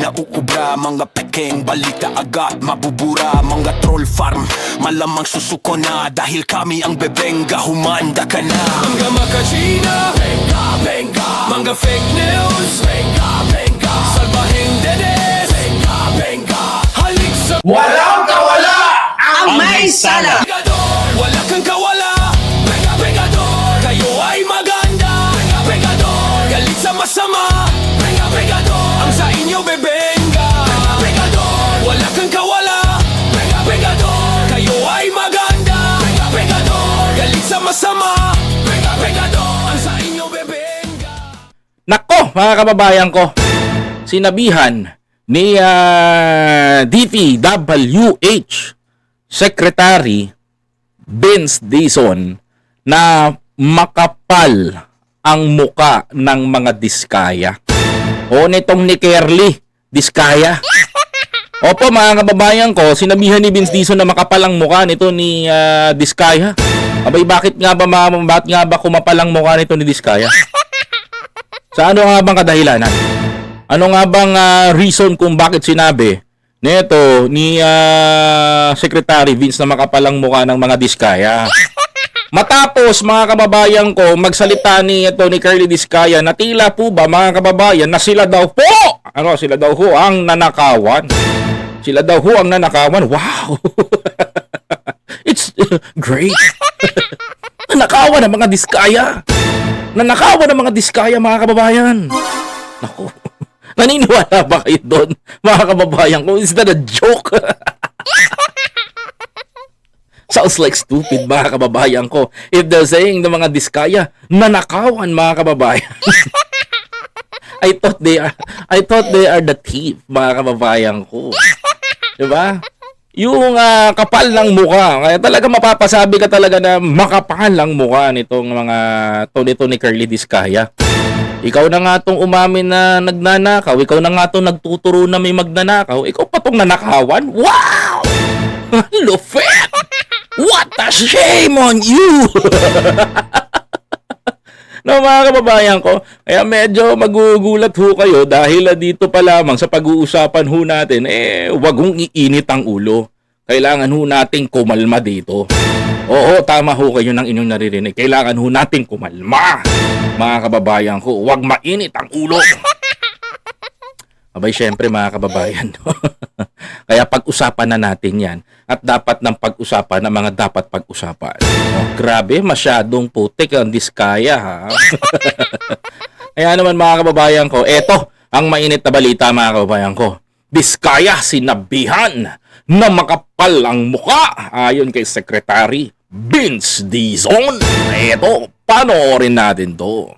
nauubra. Mga pekeng balita agad mabubura. Mga troll farm malamang susuko na. Dahil kami ang bebengga, humanda ka na. Mga makachina, benga, benga. Mga fake news, benga, benga. Salbahing dedes, benga, benga. Halik sa Walang kawala ang may sala. Pegador, wala kang kawala. Benga, bengador, kayo ay maganda. Benga, bengador, galit sa masama. Benga, bengador, ang sa inyo bebenga. Benga, bengador, wala kang kawala. Benga, bengador, kayo ay maganda. Benga, bengador, galit sa masama. Benga, bengador, ang sa inyo bebenga. Nako, mga kababayan ko, sinabihan ni DPWH Secretary Vince Dizon na makapal ang muka ng mga Diskaya. O nitong ni Kerly Diskaya. Opo mga kababayan ko, sinabihan ni Vince Dizon na makapal ang muka nito ni Diskaya. Abay, bakit nga ba kumapal ang muka nito ni Diskaya? Sa ano nga bang kadahilanan? Ano nga bang reason kung bakit sinabi nito ni Secretary Vince na makapalang mukha ng mga Diskaya? Matapos mga kababayan ko magsalita ni Curly Diskaya na tila po ba mga kababayan na sila daw po, sila daw ho ang nanakawan. Sila daw ho ang nanakawan. Wow! It's great. Nanakawan ang mga Diskaya. Nanakawan ang mga Diskaya mga kababayan. Naku. Naniniwala ba kayo doon, mga kababayan ko? Is that a joke? Sounds like stupid, mga kababayan ko. If they're saying ng mga Diskaya, nanakawan, mga kababayan. I thought they are the thief, mga kababayan ko. Diba? Yung kapal ng mukha. Kaya talaga mapapasabi ka talaga na makapal ang mukha nitong mga nito ni Curly Diskaya. Ikaw na nga tong umamin na nagnanakaw. Ikaw na nga tong nagtuturo na may magnanakaw. Ikaw pa tong nanakawan? Wow! Lufet! What a shame on you! No, mga kababayan ko, kaya medyo magugulat ho kayo dahil dito pa lamang sa pag-uusapan ho natin, wag hong iinit ang ulo. Kailangan ho nating kumalma dito. Oo, tama ho kayo ng inyong naririnig. Kailangan ho nating kumalma. Mga kababayan ko, wag mainit ang ulo. Abay, syempre mga kababayan. Kaya pag-usapan na natin yan. At dapat ng pag-usapan na mga dapat pag-usapan. Oh, grabe, masyadong putik ang Diskaya, ha? Kaya naman mga kababayan ko, eto ang mainit na balita mga kababayan ko. Diskaya sinabihan na makapal ang muka ayon kay Secretary Vince Dizon. Eto, panoorin natin to.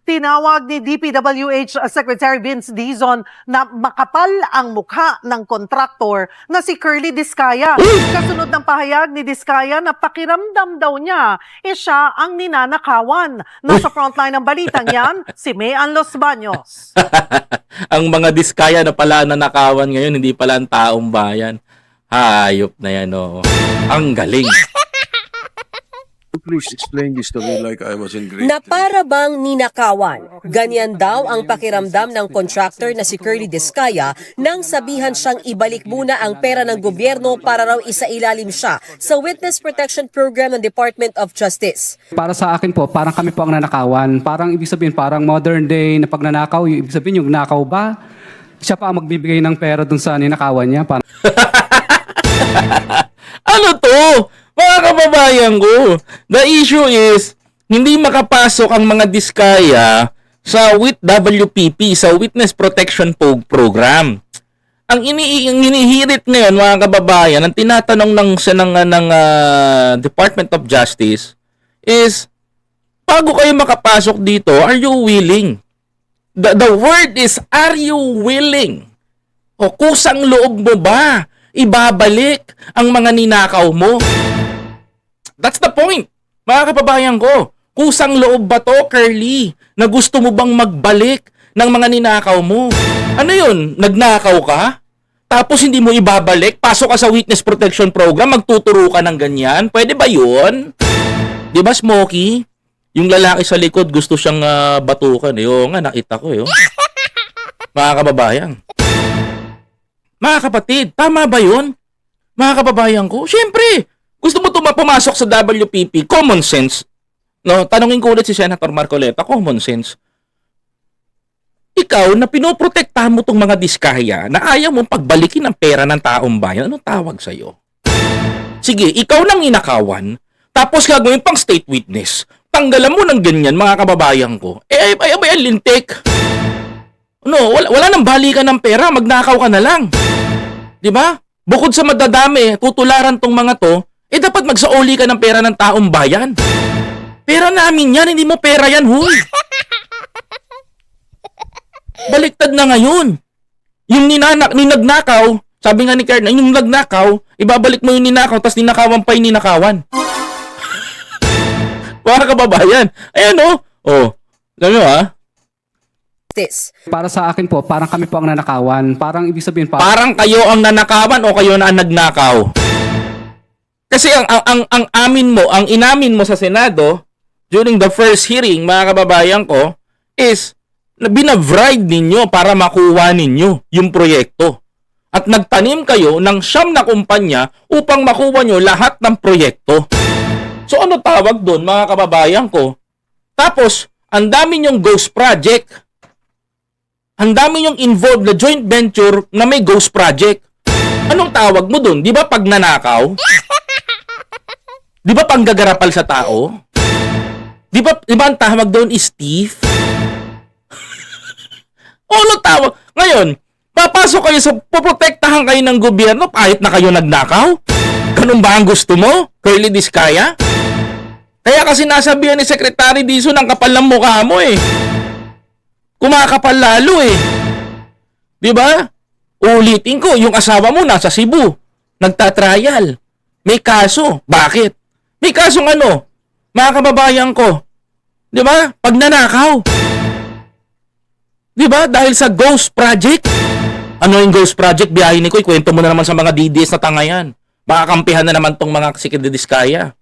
Tinawag ni DPWH Secretary Vince Dizon na makapal ang mukha ng kontraktor na si Curly Diskaya. Kasunod ng pahayag ni Diskaya na pakiramdam daw niya, siya ang ninanakawan. Nasa frontline ng balitang yan, si Mayan Los Baños. Ang mga Diskaya na pala nanakawan ngayon, hindi pala ang taong bayan. Hayop na yan, oh. Ang galing. Please explain this to me like I was in grade Na para bang ninakawan. Ganyan daw ang pakiramdam ng contractor na si Curly Diskaya nang sabihan siyang ibalik muna ang pera ng gobyerno para raw isailalim siya sa Witness Protection Program ng Department of Justice. Para sa akin po, parang kami po ang nanakawan. Parang ibig sabihin, parang modern day na pagnanakaw, ibig sabihin yung nakaw ba? Siya pa ang magbibigay ng pera dun sa ninakawan niya. Parang... Ano to? Mga kababayan ko, the issue is, hindi makapasok ang mga Diskaya sa WPP, sa Witness Protection Program. Ang inihirit ngayon, mga kababayan, ang tinatanong ng Department of Justice is, bago kayo makapasok dito, are you willing? The word is, are you willing? O kusang loob mo ba? Ibabalik ang mga ninakaw mo? That's the point, mga kababayan ko. Kusang loob ba to, Curly, na gusto mo bang magbalik ng mga ninakaw mo? Ano yun? Nagnakaw ka? Tapos hindi mo ibabalik? Pasok ka sa Witness Protection Program, magtuturo ka ng ganyan? Pwede ba yun? Di ba, Smokey? Yung lalaki sa likod gusto siyang batukan. Oo nga, nakita ko. Mga kababayan. Mga kapatid, tama ba yun? Mga kababayan ko, syempre, gusto mo pumasok sa WPP, common sense. No, tanungin ko ulit si Senator Marcoleta, common sense. Ikaw na pinoprotektahan mo tong mga diskaya na ayaw mong pagbalikin ang pera ng taong bayan, anong tawag sa'yo? Sige, ikaw nang inakawan, tapos gagawin pang state witness. Tanggalan mo ng ganyan, mga kababayan ko. Ay, lintik. No, wala nang balikan ng pera, magnakaw ka na lang. 'Di ba? Bukod sa madadami, tutularan tong mga to, dapat magsauli ka ng pera ng taong bayan. Pera namin yan, hindi mo pera yan, huy. Baliktad na ngayon. Yung nagnakaw, sabi nga ni Karen, yung nagnakaw, ibabalik mo yung ninakaw, tapos ninakawan pa yung ninakawan. Mga kababayan, ayan o. Oh, alam nyo ha? This. Para sa akin po, parang kami po ang nanakawan. Parang ibig sabihin Parang kayo ang nanakawan o kayo na ang nagnakaw? Kasi ang amin mo, ang inamin mo sa Senado during the first hearing, mga kababayan ko, is na binavride ninyo para makuha ninyo yung proyekto. At nagtanim kayo ng 9 na kumpanya upang makuha nyo lahat ng proyekto. So ano tawag doon, mga kababayan ko? Tapos, ang dami nyong ghost project. Ang dami nyong involved na joint venture na may ghost project. Anong tawag mo doon? Di ba pag nanakaw? Di ba panggagarapal sa tao? Di ba ang tawag doon is thief? Ano tawag? Ngayon, papasok kayo sa poprotektahan kayo ng gobyerno kahit na kayo nagnakaw? Ganun ba ang gusto mo? Curly Diskaya? Kaya kasi nasabihan ni Secretary Dizon ang kapal ng mukha mo eh. Kumakapal lalo eh. Di ba? Ulitin ko, yung asawa mo nasa Cebu. Nagtatrial. May kaso. Bakit? May kasong ano? Mga kababayan ko. Di ba? Pag nanakaw. Di ba? Dahil sa ghost project. Ano yung ghost project? Biyahin ni ko, ikwento mo na naman sa mga DDS na tanga yan. Baka kampihan na naman tong mga Sikadidiskaya.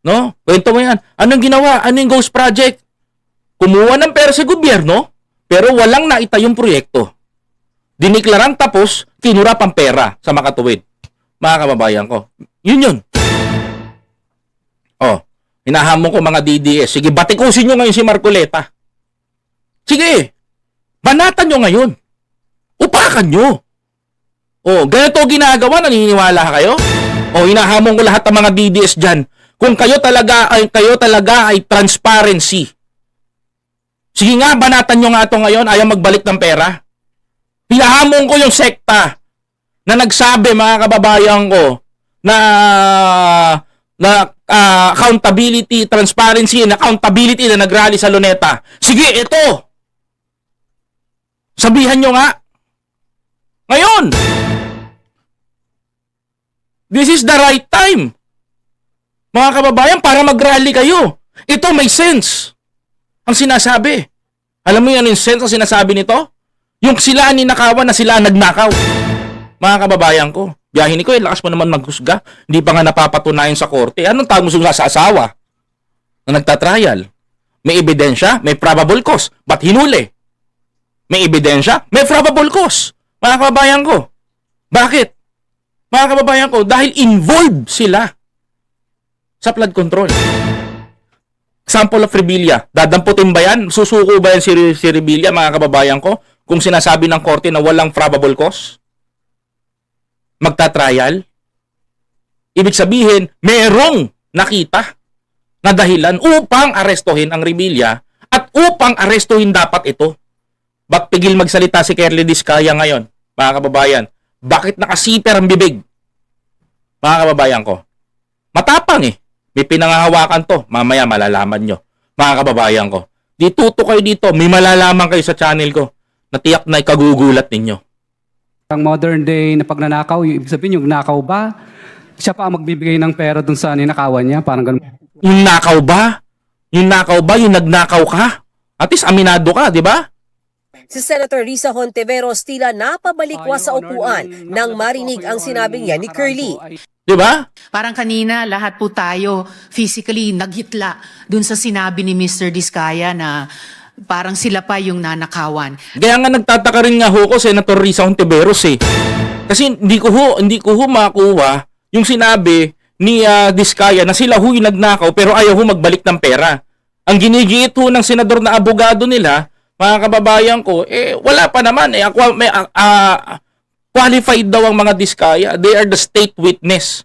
No? Kwento mo yan. Anong ginawa? Ano yung ghost project? Kumuha ng pera sa gobyerno, pero walang naitayong proyekto. Diniklarang tapos, kinura pang pera sa makatuwid. Mga kababayan ko. Yun. Oh, hinahamon ko mga DDS. Sige, batikusin nyo ngayon si Marcoleta. Sige, banatan nyo ngayon. Upakan nyo. Oh, ganito ginagawa, naniniwala kayo? Oh, hinahamon ko lahat ng mga DDS dyan. Kung kayo talaga ay transparency. Sige nga, banatan nyo nga ito ngayon, ayaw magbalik ng pera. Hinahamon ko yung sekta na nagsabi, mga kababayan ko, na accountability, transparency, and accountability na nagrally sa Luneta. Sige, ito. Sabihan nyo nga. Ngayon. This is the right time. Mga kababayan, para mag-rally kayo. Ito may sense. Ang sinasabi. Alam mo yan yung sense ang sinasabi nito? Yung sila ninakawan na sila nagnakaw. Mga kababayan ko, biyahin ko, lakas mo naman maghusga. Hindi pa nga napapatunayan sa korte. Anong tawag mo sa asawa na nagtatrial? May ebidensya, may probable cause. Ba't hinuli? May ebidensya, may probable cause. Mga kababayan ko. Bakit? Mga kababayan ko, dahil involved sila sa flood control. Example of Rebilla. Dadamputin ba yan? Susuko ba yan si Rebilla, mga kababayan ko? Kung sinasabi ng korte na walang probable cause? Magta-trial? Ibig sabihin, merong nakita na dahilan upang arestuhin ang Rebilla at upang arestuhin dapat ito. Ba't pigil magsalita si Curly Diskaya ngayon, mga kababayan? Bakit nakasiper ang bibig? Mga kababayan ko. Matapang eh. May pinangahawakan to. Mamaya malalaman nyo. Mga kababayan ko. Dituto kayo dito. May malalaman kayo sa channel ko. Natiyak na ikagugulat ninyo. Ang modern day na pagnanakaw, yung ibig sabihin yung nakaw ba? Siya pa ang magbibigay ng pera dun sa ninakawan niya? Parang ganun. Yung nakaw ba? Yung nakaw ba? Yung nagnakaw ka? At least aminado ka, di ba? Si Senator Risa Hontiveros tila napabalikwas sa upuan nang marinig ang sinabi niya ni Curly. Di ba? Parang kanina, lahat po tayo physically naghitla dun sa sinabi ni Mr. Diskaya na parang sila pa yung nanakawan. Kaya nga nagtataka rin nga ho ko, Senator Risa Hontiveros eh. Kasi hindi ko ho makuha yung sinabi ni Diskaya na sila ho yung nagnakaw pero ayaw ho magbalik ng pera. Ang ginigiit ho ng senador na abogado nila, mga kababayan ko, wala pa naman. Qualified daw ang mga Diskaya. They are the state witness.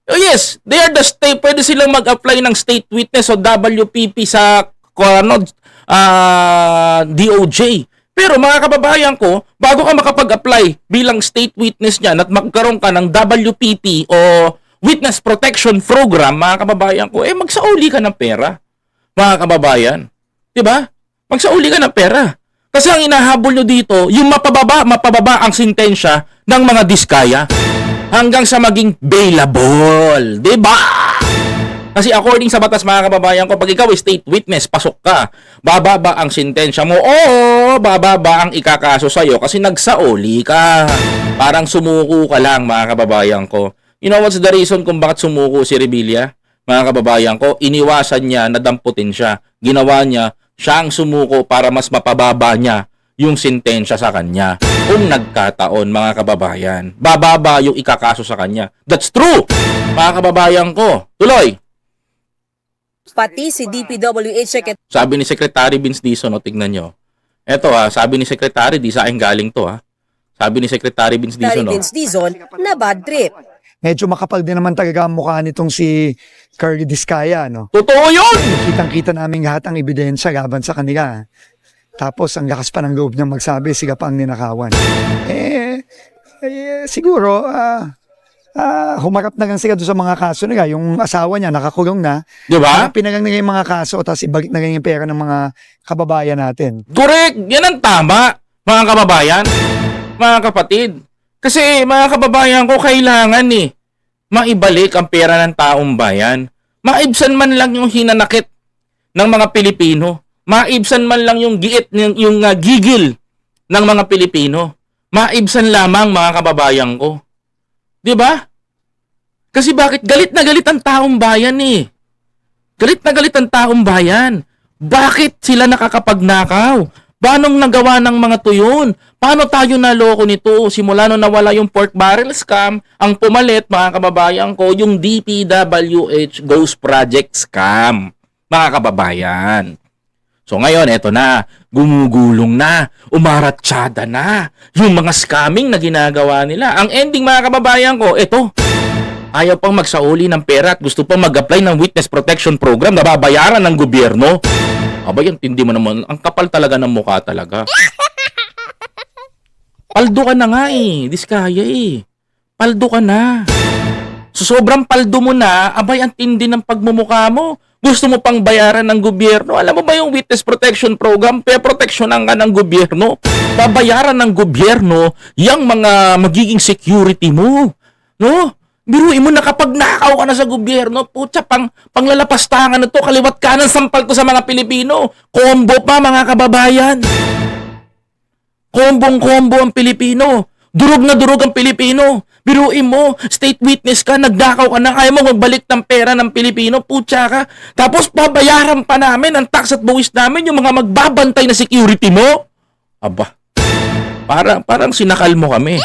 Oh yes, they are the state. Pwede silang mag-apply ng state witness o WPP sa DOJ. Pero mga kababayan ko, bago ka makapag-apply bilang state witness niyan at magkaroon ka ng WPP o Witness Protection Program, mga kababayan ko, magsauli ka ng pera. Mga kababayan. 'Di ba? Magsauli ka ng pera. Kasi ang inahabol nyo dito, yung mapababa ang sintensya ng mga Diskaya hanggang sa maging bailable. 'Di ba? Kasi according sa batas, mga kababayan ko, pag ikaw ay state witness, pasok ka. Bababa ang sintensya mo. Oo, bababa ang ikakaso sa'yo kasi nagsauli ka. Parang sumuko ka lang, mga kababayan ko. You know what's the reason kung bakit sumuko si Revilla? Mga kababayan ko, iniwasan niya na damputin siya. Ginawa niya, siya ang sumuko para mas mapababa niya yung sintensya sa kanya. Kung nagkataon, mga kababayan, bababa yung ikakaso sa kanya. That's true, mga kababayan ko. Tuloy. Pati si DPWH Secretary Sabi ni Secretary Vince Dizon, tignan nyo. Eto sabi ni Secretary, di sa akin galing to Sabi ni Secretary Vince Dizon, Vince Dizon na bad trip. Medyo makapal din naman talaga ang mukha nitong si Curly Diskaya, no? Totoo yun! Kitang-kita namin lahat ang ebidensya laban sa kanila. Tapos ang lakas pa ng loob niyang magsabi, sila pa ang ninakawan. Siguro, humarap na lang sila doon sa mga kaso nila. Yung asawa niya, nakakulong na. Di ba? Hanapin na lang nila yung mga kaso, tapos ibalik na lang yung pera ng mga kababayan natin. Correct! Yan ang tama, mga kababayan, mga kapatid. Kasi mga kababayan ko, kailangan maibalik ang pera ng taong bayan. Maibsan man lang yung hinanakit ng mga Pilipino. Maibsan man lang yung giit, yung gigil ng mga Pilipino. Maibsan lamang, mga kababayan ko. 'Di ba? Kasi bakit galit na galit ang taong bayan Galit na galit ang taong bayan. Bakit sila nakakapagnakaw? Paano nagawa ng mga tuyon? Paano tayo naloko nito? Simula nung nawala yung pork barrel scam, ang pumalit, mga kababayan ko, yung DPWH Ghost Project scam. Mga kababayan. So ngayon, eto na, gumugulong na, umaratsyada na, yung mga scamming na ginagawa nila. Ang ending, mga kababayan ko, eto, ayaw pang magsauli ng pera at gusto pang mag-apply ng Witness Protection Program na babayaran ng gobyerno. Aba, yan, tindi mo naman. Ang kapal talaga ng mukha talaga. Paldo ka na nga Diskaya Paldo ka na. So, sobrang paldo mo na, abay, ang tindi ng pagmumukha mo. Gusto mo pang bayaran ng gobyerno. Alam mo ba yung Witness Protection Program? Proteksyonan ka ng gobyerno. Babayaran ng gobyerno yung mga magiging security mo. No? Biruin mo na kapag nakaw ka na sa gobyerno, putya, panglalapastangan na to, kaliwat kanan, sampal to sa mga Pilipino. Combo pa, mga kababayan. Kombong-kombo ang Pilipino. Durog na durog ang Pilipino. Biruin mo, state witness ka, nagdakaw ka na, kaya mo magbalik ng pera ng Pilipino, putya ka. Tapos babayaran pa namin ang tax at buwis namin yung mga magbabantay na security mo. Aba, parang sinakal mo kami.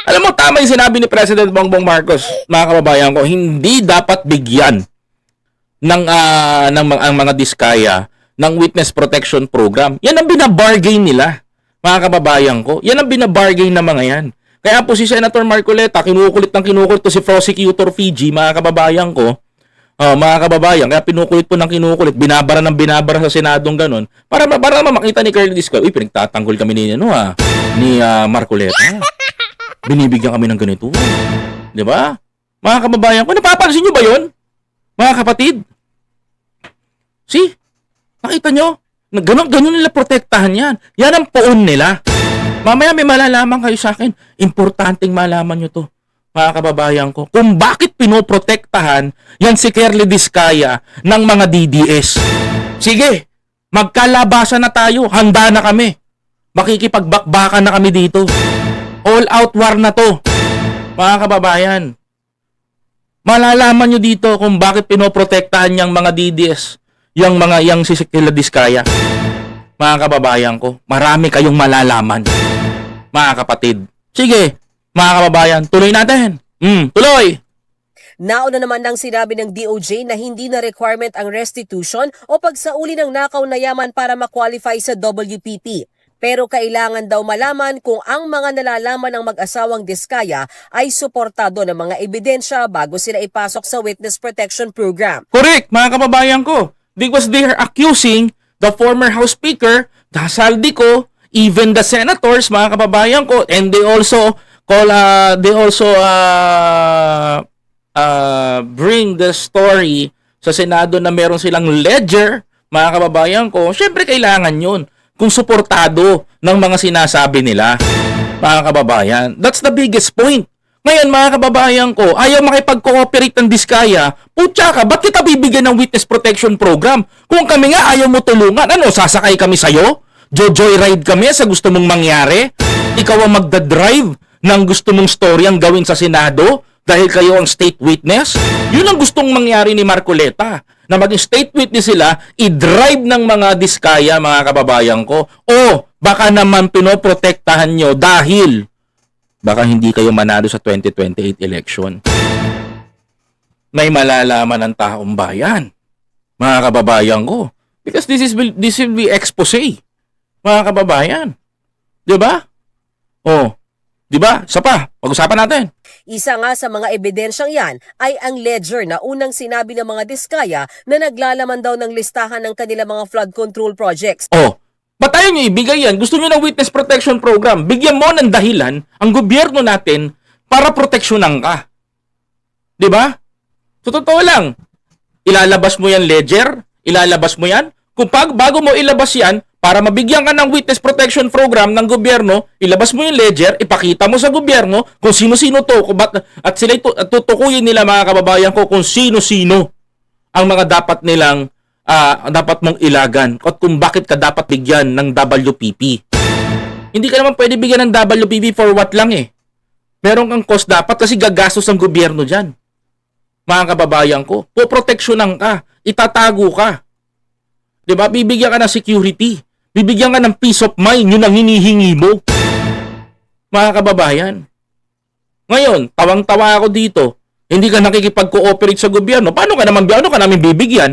Alam mo, tama yung sinabi ni President Bongbong Marcos, mga kababayan ko, hindi dapat bigyan ng mga Diskaya ng Witness Protection Program. Yan ang binabargain nila, mga kababayan ko. Yan ang binabargain na mga yan. Kaya po si Senator Marcoleta, kinukulit to si Prosecutor Fiji, mga kababayan ko. Mga kababayan, kaya pinukulit po ng kinukulit, binabara sa Senadong ganun, para makita ni Curly Diskaya, uy, pinagtatanggol kami ni Marcoleta. Binibigyan kami ng ganito. 'Di ba? Mga kababayan ko, napapansin niyo ba 'yon? Mga kapatid? See? Nakita niyo? Ganun nila protektahan 'yan. Yan ang poon nila. Mamaya may malalaman kayo sa akin. Importanteng malaman niyo 'to, mga kababayan ko. Kung bakit pinoprotektahan yan si Curly Diskaya ng mga DDS. Sige, magkalabasan na tayo. Handa na kami. Makikipagbakbakan na kami dito. All-out war na to, mga kababayan. Malalaman nyo dito kung bakit pinoprotektahan yung mga DDS, yung si Curly Diskaya. mga kababayan ko, marami kayong malalaman. Mga kapatid. Sige, mga kababayan, tuloy natin. Tuloy! Nauna naman nang sinabi ng DOJ na hindi na requirement ang restitution o pagsauli ng nakaw na yaman para ma-qualify sa WPP. Pero kailangan daw malaman kung ang mga nalalaman ng mag-asawang Diskaya ay suportado ng mga ebidensya bago sila ipasok sa Witness Protection Program. Correct, mga kababayan ko. Because they are accusing the former House Speaker, the Saldico, even the senators, mga kababayan ko, and they also bring the story sa Senado na meron silang ledger, mga kababayan ko. Syempre kailangan yun kung suportado ng mga sinasabi nila, mga kababayan. That's the biggest point. Ngayon, mga kababayan ko, ayaw makipag-cooperate ng Diskaya. Putya ka, ba't kita bibigyan ng Witness Protection Program? Kung kami nga ayaw mo tulungan, ano, sasakay kami sa'yo? Joyride kami sa gusto mong mangyari? Ikaw ang magdadrive ng gusto mong story ang gawin sa Senado dahil kayo ang state witness? Yun ang gustong mangyari ni Marcoleta, na maging state witness sila, i-drive ng mga Diskaya, mga kababayan ko. O baka naman pinoprotektahan nyo dahil baka hindi kayo manalo sa 2028 election. May malalaman ng taong bayan, mga kababayan ko. Because this will be expose, mga kababayan. 'Di ba? Oh, 'di ba? Isa pa, pag-usapan natin. Isa nga sa mga ebidensyang yan ay ang ledger na unang sinabi ng mga Diskaya na naglalaman daw ng listahan ng kanilang mga flood control projects. Oh, ba't tayo nyo ibigay yan? Gusto nyo ng Witness Protection Program. Bigyan mo ng dahilan ang gobyerno natin para proteksyonan ka. 'Di ba? So, totoo lang. Ilalabas mo yan ledger, ilalabas mo yan. Kung bago mo ilabas yan, para mabigyan ka ng Witness Protection Program ng gobyerno, ilabas mo yung ledger, ipakita mo sa gobyerno kung sino-sino to, at sila tutukuyin nila, mga kababayan ko, kung sino-sino ang mga dapat nilang dapat mong ilagan at kung bakit ka dapat bigyan ng WPP. Hindi ka naman pwede bigyan ng WPP for what lang eh. Meron kang cost dapat kasi gagastos ang gobyerno dyan. Mga kababayan ko, poproteksyonan ka, itatago ka. Diba? Bibigyan ka ng security. Bibigyan ka ng peace of mind. Yun ang hinihingi mo. Mga kababayan. Ngayon, tawang-tawa ako dito. Hindi ka nakikipag-cooperate sa gobyerno. Paano ka namin bibigyan?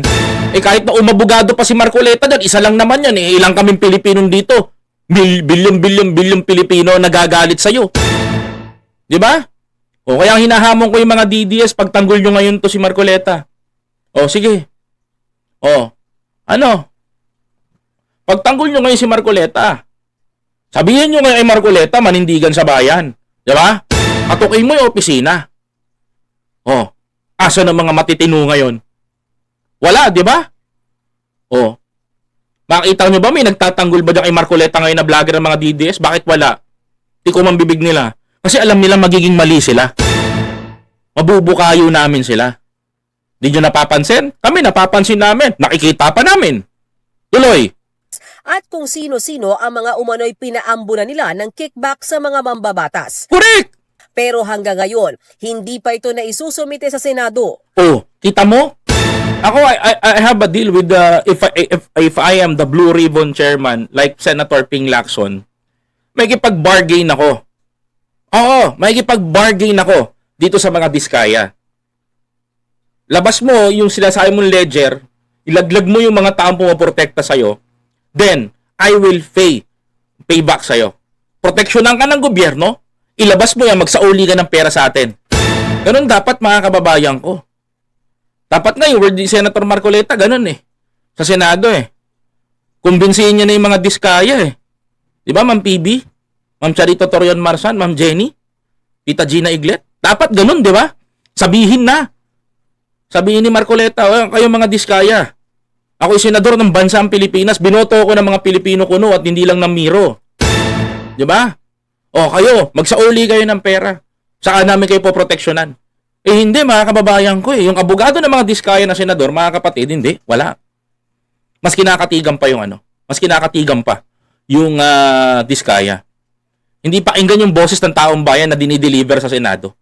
Eh kahit na umabogado pa si Marcoleta dyan, isa lang naman yan eh. Ilang kaming Pilipino dito. Bilyon Pilipino nagagalit sa'yo. Diba? O kaya hinahamon ko yung mga DDS pagtanggol nyo ngayon to si Marcoleta. O sige. O. Ano? Pagtanggol nyo ngayon si Marcoleta. Sabihin nyo ngayon ay Marcoleta, manindigan sa bayan. Diba? Katukin mo yung opisina. Oh, asa ng mga matitino ngayon? Wala, di ba? Oh. Makita nyo ba may nagtatanggol ba dyan kay Marcoleta ngayon na vlogger ng mga DDS? Bakit wala? Tiko man bibig nila. Kasi alam nila magiging mali sila. Mabubukayo namin sila. Di nyo napapansin? Kami napapansin namin. Nakikita pa namin. Tuloy. At kung sino-sino ang mga umano'y pinaambunan nila ng kickback sa mga mambabatas. Correct! Pero hanggang ngayon, hindi pa ito naisusumite sa Senado. Oh, kita mo? Ako, I have a deal with if I am the Blue Ribbon Chairman, like Senator Ping Lacson, may kipag-bargain ako. Oo, may kipag-bargain ako dito sa mga Diskaya. Labas mo yung sinasabi mong ledger, ilaglag mo yung mga taong pumoprotekta sa'yo, then, I will pay back sa'yo. Proteksyonan ka ng gobyerno, ilabas mo yan, magsauli ka ng pera sa atin. Ganun dapat, mga kababayan ko. Dapat nga yung word ni Senator Marcoleta, ganun eh. Sa Senado eh. Kumbinsihin niya na yung mga Diskaya eh. Di ba, Ma'am PB? Ma'am Charito Torion Marsan, Ma'am Jenny? Tita Gina Iglet? Dapat ganun, di ba? Sabihin na. Sabihin ni Marcoleta, oh, kayo mga Diskaya. Ako'y senador ng bansang Pilipinas. Binoto ko ng mga Pilipino kuno at hindi lang ng Miro. Di ba? O kayo, magsauli kayo ng pera. Saka namin kayo poproteksyonan. Eh hindi, mga kababayan ko eh. Yung abogado ng mga Diskaya na senador, mga kapatid, hindi. Wala. Mas kinakatigan pa yung ano. Mas kinakatigan pa yung Diskaya. Hindi pakinggan yung boses ng taong bayan na dinideliver sa Senado.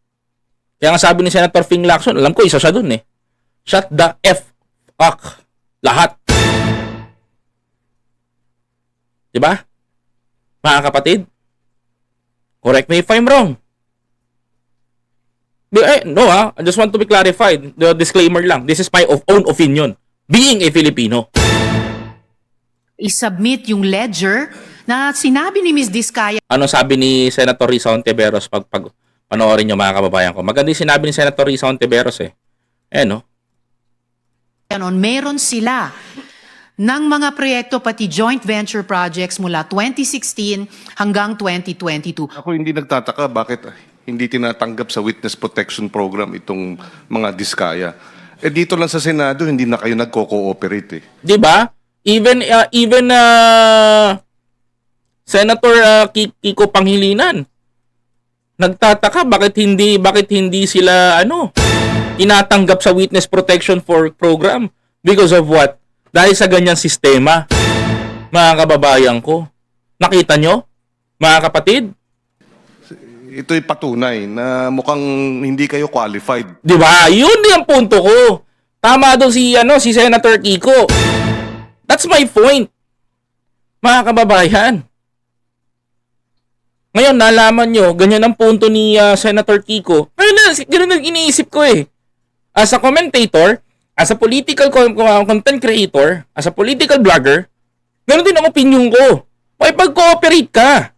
Kaya nga sabi ni Senator Ping Lacson, alam ko isa siya dun eh. Shut the F up. Lahat. Di ba? Mga kapatid? Correct me if I'm wrong. No I just want to be clarified. The disclaimer lang. This is my own opinion. Being a Filipino. I-submit yung ledger na sinabi ni Ms. Diskaya Ano sabi ni Senator Risa Hontiveros pag panoorin nyo mga kababayan ko? Maganda yung sinabi ni Senator Risa Hontiveros eh. No? noon, meron sila ng mga proyekto pati joint venture projects mula 2016 hanggang 2022. Ako hindi nagtataka bakit hindi tinatanggap sa Witness Protection Program itong mga diskaya. Dito lang sa Senado, hindi na kayo nagko-cooperate eh. 'Di ba? Even Senator Kiko Pangilinan nagtataka bakit hindi sila tinatanggap sa Witness Protection Program because of what? Dahil sa ganyang sistema. Mga kababayan ko. Nakita nyo? Mga kapatid? Ito'y patunay na mukhang hindi kayo qualified. 'Di ba? Yun din ang punto ko. Tama doon si Senator Kiko. That's my point. Mga kababayan. Ngayon, nalaman nyo, ganyan ang punto ni Senator Kiko. Ganun ang iniisip ko eh. As a commentator, as a political content creator, as a political blogger, ganun din ang opinion ko. Makipag-cooperate ka.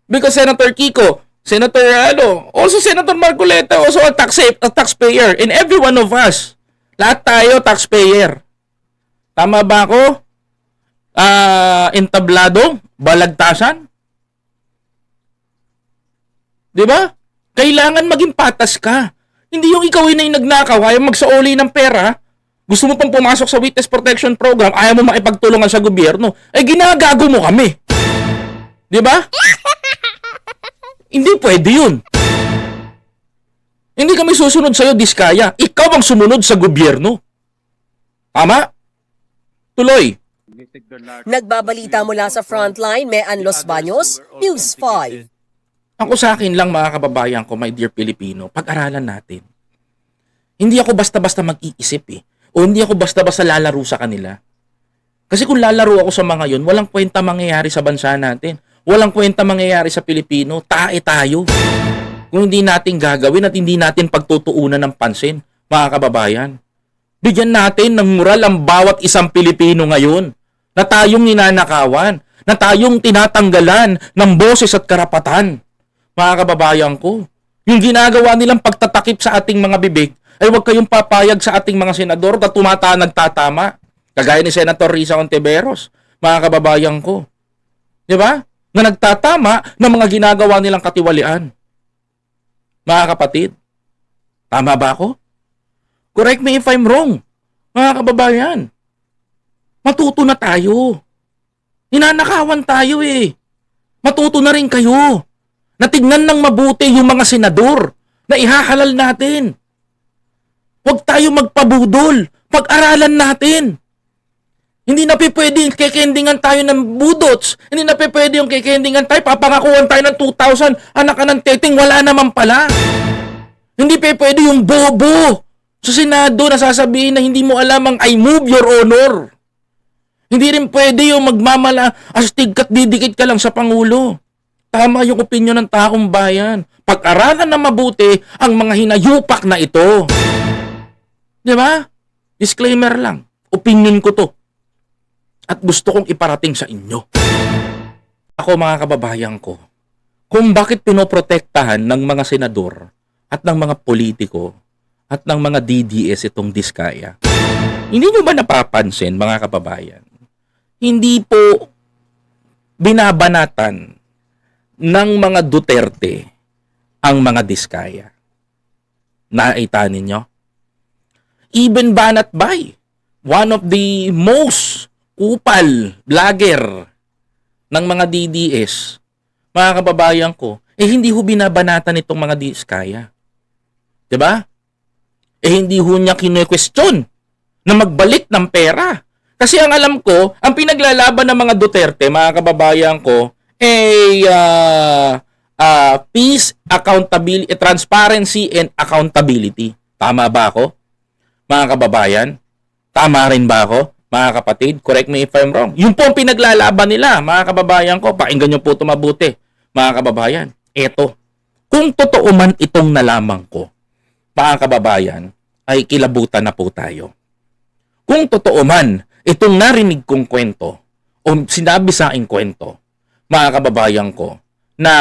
Because Senator Kiko, also Senator Marcoleta, also a taxpayer. And every one of us, lahat tayo taxpayer. Tama ba ako? Entablado? Balagtasan? Diba? Kailangan maging patas ka. Hindi yung ikaw na yung nagnakaw, ayaw magsaoli ng pera, gusto mo pang pumasok sa Witness Protection Program, ayaw mo makipagtulungan sa gobyerno, ginagago mo kami. Diba? Hindi pwede yun. Hindi kami susunod sa'yo, Diskaya. Ikaw ang sumunod sa gobyerno. Tama? Tuloy. Nagbabalita mula sa Frontline, Mean Los Baños, News 5. Ako sa akin lang mga kababayan ko, my dear Pilipino, pag-aralan natin. Hindi ako basta-basta mag-iisip o hindi ako basta-basta lalaro sa kanila. Kasi kung lalaro ako sa mga yun, walang kwenta mangyayari sa bansa natin. Walang kwenta mangyayari sa Pilipino. Tae tayo. Kung hindi natin gagawin at hindi natin pagtutuunan ng pansin, mga kababayan. Bigyan natin ng moral ang bawat isang Pilipino ngayon na tayong ninanakawan, na tayong tinatanggalan ng boses at karapatan. Mga kababayan ko, yung ginagawa nilang pagtatakip sa ating mga bibig, ay huwag kayong papayag sa ating mga senador na nagtatama. Kagaya ni Senator Risa Hontiveros, mga kababayan ko. Di ba? Na nagtatama ng mga ginagawa nilang katiwalian. Mga kapatid, tama ba ako? Correct me if I'm wrong. Mga kababayan, matuto na tayo. Ninanakawan tayo eh. Matuto na rin kayo. Natignan ng mabuti yung mga senador na ihahalal natin. Huwag tayo magpabudol. Pag-aralan natin. Hindi na pwede kekendingan tayo ng budots. Hindi na pwede yung kekendingan tayo. Papangakuhan tayo ng 2,000. Anak ka ng teting, wala naman pala. Hindi pwede yung bobo sa Senado na sasabihin na hindi mo alam ang I move your honor. Hindi rin pwede yung astig ka't didikit ka lang sa Pangulo. Tama yung opinyon ng taong bayan. Pag-aralan na mabuti ang mga hinayupak na ito. Di ba? Disclaimer lang. Opinion ko to. At gusto kong iparating sa inyo. Ako mga kababayan ko, kung bakit pinoprotektahan ng mga senador at ng mga politiko at ng mga DDS itong Diskaya. Hindi nyo ba napapansin mga kababayan? Hindi po binabanatan ng mga Duterte ang mga Diskaya. Nakita ninyo? Even Banat Bay, one of the most kupal vlogger ng mga DDS, mga kababayan ko, hindi ho binabanatan itong mga Diskaya. Diba? Hindi ho niya kine-question na magbalik ng pera. Kasi ang alam ko, ang pinaglalaban ng mga Duterte, mga kababayan ko, peace, accountability, transparency, and accountability. Tama ba ako? Mga kababayan? Tama rin ba ako? Mga kapatid, correct me if I'm wrong. Yun po ang pinaglalaban nila, mga kababayan ko. Pakinggan nyo po ito mabuti, mga kababayan. Eto, kung totoo man itong nalaman ko, mga kababayan, ay kilabutan na po tayo. Kung totoo man itong narinig kong kwento o sinabi sa aking kwento, mga kababayan ko, na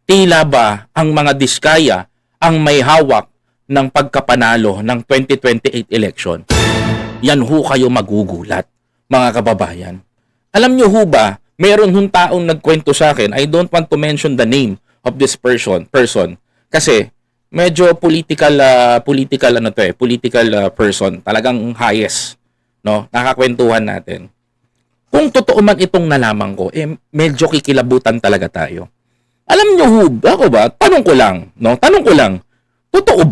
tila ba ang mga Diskaya ang may hawak ng pagkapanalo ng 2028 election, yan ho kayo magugulat, mga kababayan. Alam nyo ho ba, meron hong taong nagkwento sa akin, I don't want to mention the name of this person kasi medyo political person, talagang highest, no? Nakakwentuhan natin. Kung totoo man itong nalaman ko, medyo kikilabutan talaga tayo. Alam nyo ho, ako ba, tanong ko lang, totoo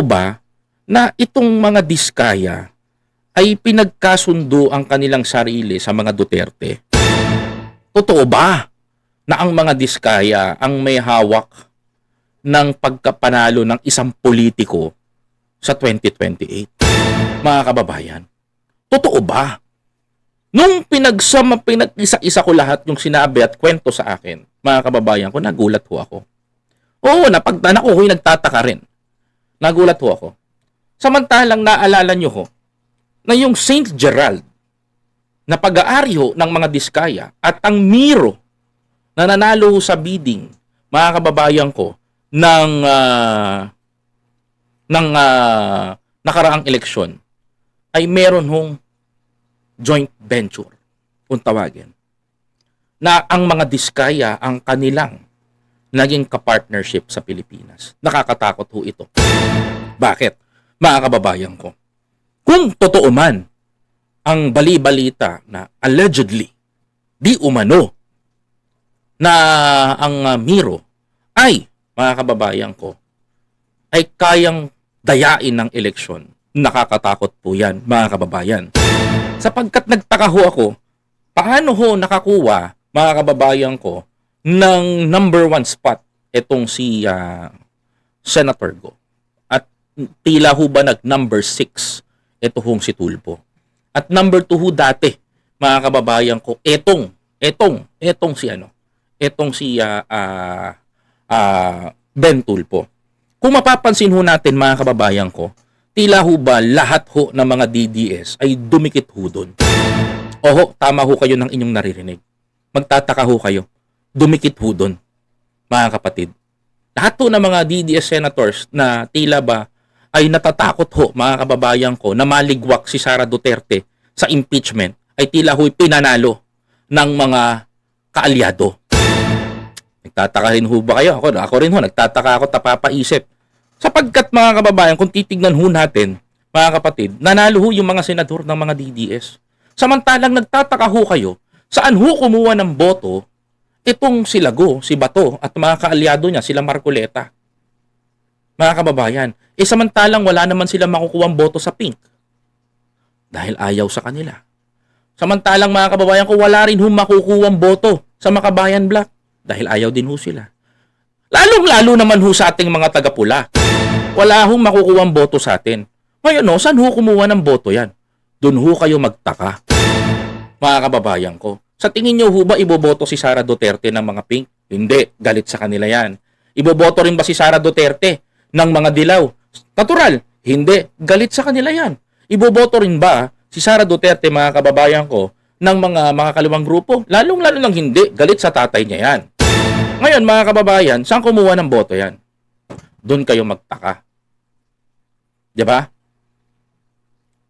ba na itong mga Diskaya ay pinagkasundo ang kanilang sarili sa mga Duterte? Totoo ba na ang mga Diskaya ang may hawak ng pagkapanalo ng isang politiko sa 2028? Mga kababayan, totoo ba? Nung pinag-isa-isa ko lahat yung sinabi at kwento sa akin, mga kababayan ko, nagulat ho ako. Oo, napagtanak ko, nagtataka rin. Nagulat ho ako. Samantalang naalala nyo ho, na yung Saint Gerald na pag-aari ho ng mga Diskaya at ang Miro na nanalo ho sa bidding, mga kababayan ko, ng nakaraang eleksyon, ay meron hong joint venture, kung tawagin, na ang mga Diskaya ang kanilang naging kapartnership sa Pilipinas. Nakakatakot ho ito. Bakit? Mga kababayan ko, kung totoo man ang bali-balita na allegedly di umano na ang Miro ay, mga kababayan ko, ay kayang dayain ng eleksyon, nakakatakot po yan, mga kababayan. Sapagkat nagtaka ho ako, paano ho nakakuha, mga kababayan ko, ng number 1 spot itong si Senator Go. At tila ho ba number 6 ito hong si Tulfo. At number 2 ho dati, mga kababayan ko, etong si Ben Tulfo. Kung mapapansin ho natin, mga kababayan ko, tila ho ba lahat ho ng mga DDS ay dumikit ho doon? Oho, tama ho kayo ng inyong naririnig. Magtataka ho kayo. Dumikit ho doon, mga kapatid. Lahat ho ng mga DDS senators na tila ba ay natatakot ho, mga kababayan ko, na maligwak si Sara Duterte sa impeachment, ay tila ho'y pinanalo ng mga kaalyado. Nagtataka rin ho ba kayo? Ako rin ho, nagtataka ako, tapapaisip. Sapagkat, mga kababayan, kung titignan ho natin, mga kapatid, nanalo ho yung mga senador ng mga DDS. Samantalang nagtataka ho kayo, saan ho kumuha ng boto itong si Lago, si Bato, at mga kaalyado niya, sila Marcoleta. Mga kababayan, samantalang wala naman sila makukuhang boto sa Pink. Dahil ayaw sa kanila. Samantalang, mga kababayan ko, wala rin makukuhang boto sa Makabayan Black. Dahil ayaw din ho sila. Lalong-lalo naman ho sa ating mga taga-pula. Wala hong makukuhang boto sa atin. Ngayon, saan ho kumuha ng boto yan? Doon ho kayo magtaka. Mga kababayan ko. Sa tingin nyo ho ba iboboto si Sara Duterte ng mga Pink? Hindi, galit sa kanila yan. Iboboto rin ba si Sara Duterte ng mga dilaw? Natural, hindi, galit sa kanila yan. Iboboto rin ba si Sara Duterte, mga kababayan ko, ng mga kaliwang grupo? Lalong-lalo lang hindi, galit sa tatay niya yan. Ngayon, mga kababayan, saan kumuha ng boto yan? Doon kayo magtaka. Diba?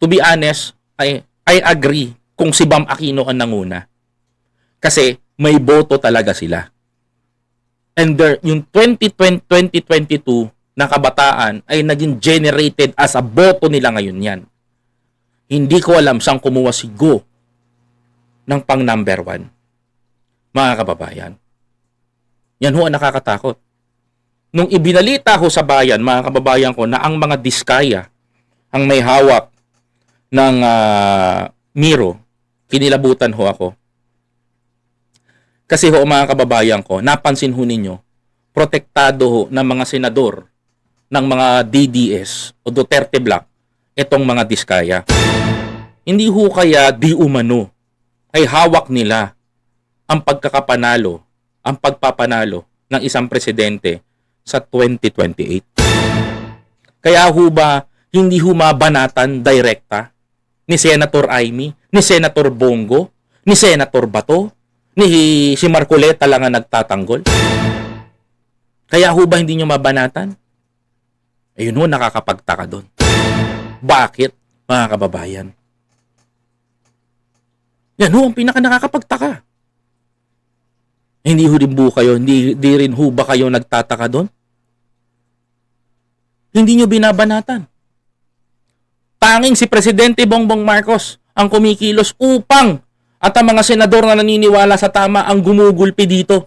To be honest, I agree kung si Bam Aquino ang nanguna. Kasi may boto talaga sila. And yung 2022 na kabataan ay naging generated as a boto nila ngayon yan. Hindi ko alam saan kumuha si Go ng pang number 1. Mga kababayan. Yan ho ang nakakatakot. Nung ibinalita ko sa bayan, mga kababayan ko, na ang mga Diskaya ang may hawak ng Miro, kinilabutan ho ako. Kasi ho, mga kababayan ko, napansin ho ninyo, protektado ho ng mga senador ng mga DDS o Duterte Black itong mga Diskaya. hindi ho kaya di umano ay hawak nila ang pagkakapanalo, ang pagpapanalo ng isang presidente sa 2028. Kaya ho ba hindi humabanatan direkta ni Senator Amy, ni Senator Bongo, ni Senator Bato, ni si Marcoleta lang ang nagtatanggol? Kaya ho ba hindi nyo mabanatan? Ayun ho, nakakapagtaka doon. Bakit, mga kababayan? Yan ho, ang pinaka nakakapagtaka. Hindi ho rin po kayo, hindi rin ho ba kayo nagtataka doon? Hindi nyo binabanatan. Tanging si Presidente Bongbong Marcos ang kumikilos upang at ang mga senador na naniniwala sa tama ang gumugulpi dito.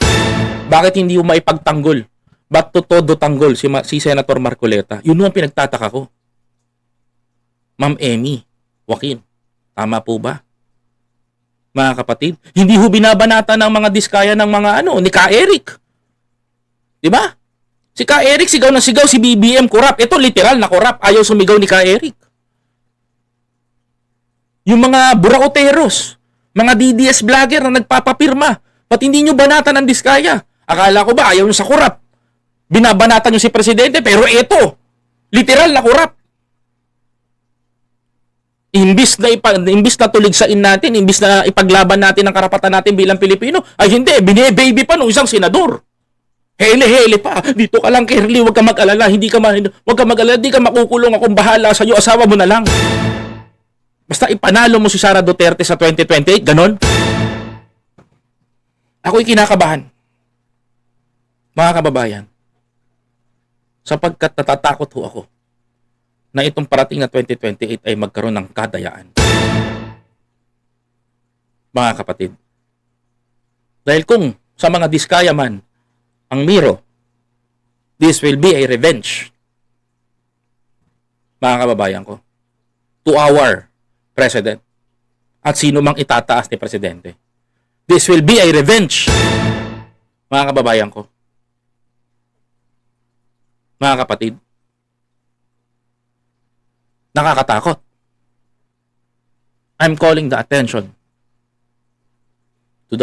Bakit hindi mo maipagtanggol? Ba't todo tanggol si Senator Marcoleta? Yun ang pinagtataka ko. Ma'am Amy, Joaquin, tama po ba? Mga kapatid, hindi ho binabanatan ng mga diskaya ng mga ni Ka Eric. Diba? Si Ka Eric, sigaw na sigaw, si BBM, korap. Ito literal na korap, ayaw sumigaw ni Ka Eric. Yung mga burauteros, mga DDS vlogger na nagpapapirma, ba't hindi nyo banatan ang diskaya? Akala ko ba, ayaw nyo sa korap? Binabanatan nyo si Presidente, pero ito, literal na korap. Imbis na tuligsain natin, imbis na ipaglaban natin ang karapatan natin bilang Pilipino, ay hindi, bine-baby pa ng isang senador. Hele-hele pa. Dito ka lang, Kerly, huwag ka mag-alala, hindi ka makukulong, akong bahala sa iyo, asawa mo na lang. Basta ipanalo mo si Sara Duterte sa 2028, ganon. Ako'y kinakabahan. Mga kababayan, sapagkat natatakot ho ako na itong parating na 2028 ay magkaroon ng kadayaan. Mga kapatid, dahil kung sa mga diskaya man ang Miro, this will be a revenge. Mga kababayan ko, to our President at sino mang itataas ni Presidente. This will be a revenge. Mga kababayan ko, mga kapatid, nakakatakot. I'm calling the attention to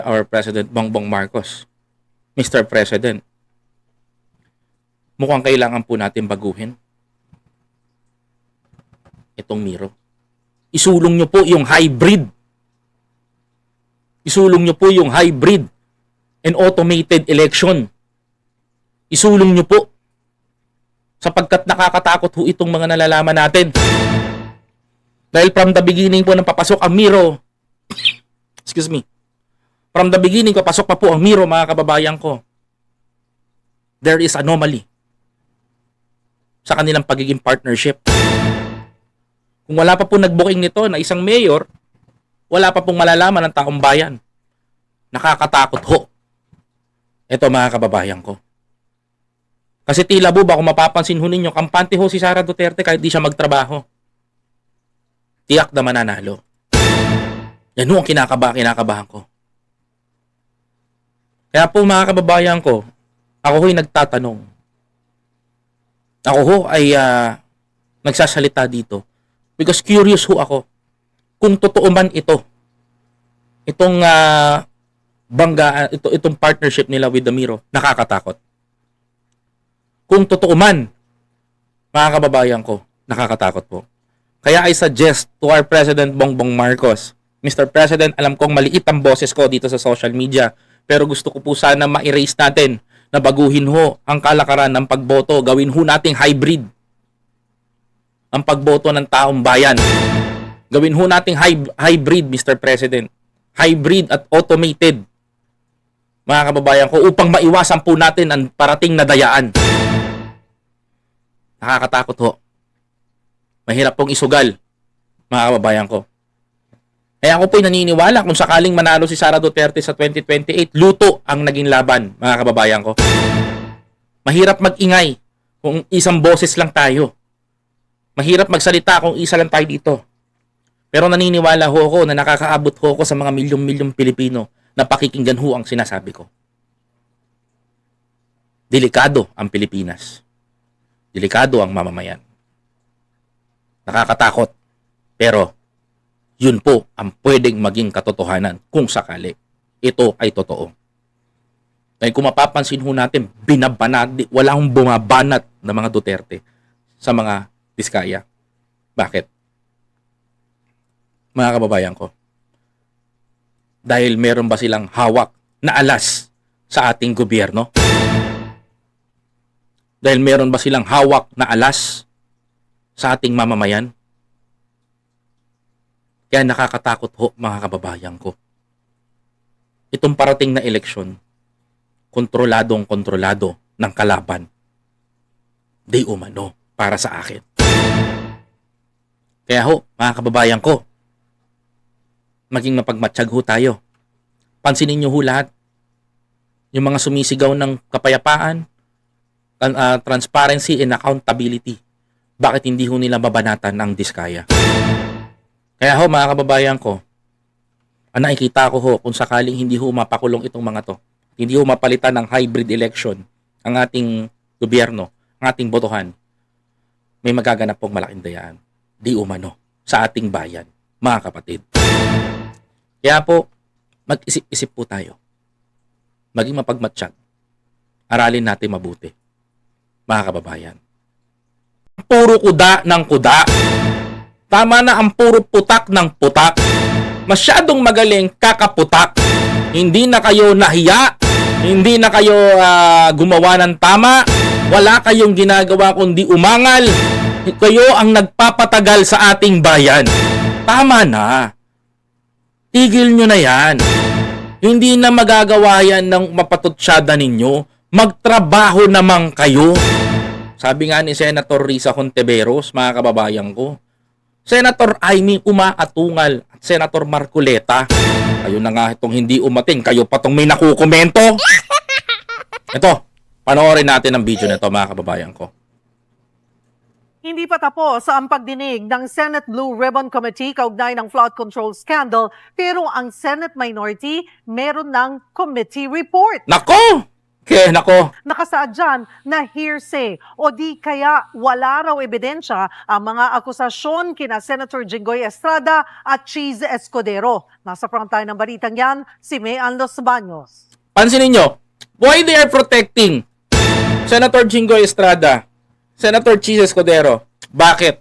our President Bongbong Marcos. Mr. President, mukhang kailangan po natin baguhin itong Miro. Isulong nyo po yung hybrid. Isulong nyo po yung hybrid and automated election. Isulong nyo po sapagkat nakakatakot ho itong mga nalalaman natin. Dahil from the beginning po nang papasok ang Miro, excuse me, from the beginning papasok pa po ang Miro, mga kababayan ko, there is anomaly sa kanilang pagiging partnership. Kung wala pa po nagbuking nito na isang mayor, wala pa pong malalaman ng taong bayan. Nakakatakot ho. Ito, mga kababayan ko. Kasi tila po ba kung mapapansin ho ninyo, kampante ho si Sara Duterte kahit di siya magtrabaho. Tiyak na mananalo. Yan ho ang kinakabahan ko. Kaya po, mga kababayan ko, ako ho'y nagtatanong. Ako ho ay nagsasalita dito. Because curious ho ako kung totoo man ito. Itong itong partnership nila with the Miro, nakakatakot. Kung totoo man, mga kababayan ko, nakakatakot po. Kaya I suggest to our President Bongbong Marcos, Mr. President, alam kong maliit ang boses ko dito sa social media, pero gusto ko po sana ma-erase natin na baguhin ho ang kalakaran ng pagboto. Gawin ho nating hybrid ang pagboto ng taong bayan. Gawin ho nating hybrid, Mr. President. Hybrid at automated, mga kababayan ko, upang maiwasan po natin ang parating na dayaan. Nakakatakot ho. Mahirap pong isugal, mga kababayan ko. Kaya ako po'y naniniwala kung sakaling manalo si Sara Duterte sa 2028, luto ang naging laban, mga kababayan ko. Mahirap mag-ingay kung isang boses lang tayo. Mahirap magsalita kung isa lang tayo dito. Pero naniniwala ho ako na nakakaabot ho ako sa mga milyong-milyong Pilipino na pakikinggan ho ang sinasabi ko. Delikado ang Pilipinas. Delikado ang mamamayan. Nakakatakot. Pero Yun po ang pwedeng maging katotohanan kung sakali ito ay totoo. Dahil kung mapapansin ho natin, wala akong bumabanat na mga Duterte sa mga Diskaya. Bakit? Mga kababayan ko, dahil meron ba silang hawak na alas sa ating gobyerno? Dahil meron ba silang hawak na alas sa ating mamamayan? Kaya nakakatakot ho, mga kababayan ko. Itong parating na eleksyon, kontroladong-kontrolado ng kalaban. Di umano para sa akin. Kaya ho, mga kababayan ko, maging mapagmatsyag ho tayo. Pansinin nyo ho lahat. Yung mga sumisigaw ng kapayapaan, transparency and accountability. Bakit hindi ho nila babanatan ang Diskaya? Kaya ho, mga kababayan ko, ang nakikita ko ho, kung sakaling hindi ho mapakulong itong mga to, hindi ho mapalitan ng hybrid election ang ating gobyerno, ang ating botohan, may magaganap pong malaking dayaan. Di umano sa ating bayan, mga kapatid. Kaya po, mag-isip-isip po tayo. Maging mapagmatsyag. Aralin natin mabuti, mga kababayan. Puro kuda ng kuda. Tama na ang puro putak ng putak. Masyadong magaling kakaputak. Hindi na kayo nahiya. Hindi na kayo gumawa ng tama. Wala kayong ginagawa kundi umangal. Kayo ang nagpapatagal sa ating bayan. Tama na. Tigil nyo na yan. Hindi na magagawa yan ng mapatutsyada ninyo. Magtrabaho naman kayo. Sabi nga ni Senator Risa Hontiveros, mga kababayan ko, Senator Amy umaatungal at Senator Marcoleta, kayo na nga itong hindi umating, kayo pa itong may nakukomento. Ito, panoorin natin ang video nito, mga kababayan ko. Hindi pa tapos ang pagdinig ng Senate Blue Ribbon Committee kaugnay ng flood control scandal, pero ang Senate minority meron ng committee report. Nako! Kaya nako, Nakasaad dyan na hearsay o di kaya wala raw ebidensya ang mga akusasyon kina Senator Jinggoy Estrada at Cheese Escudero. Nasa front line ng balitang yan, si Mayan Los Baños. pansinin nyo, why they are protecting Senator Jinggoy Estrada, Senator Cheese Escudero? Bakit?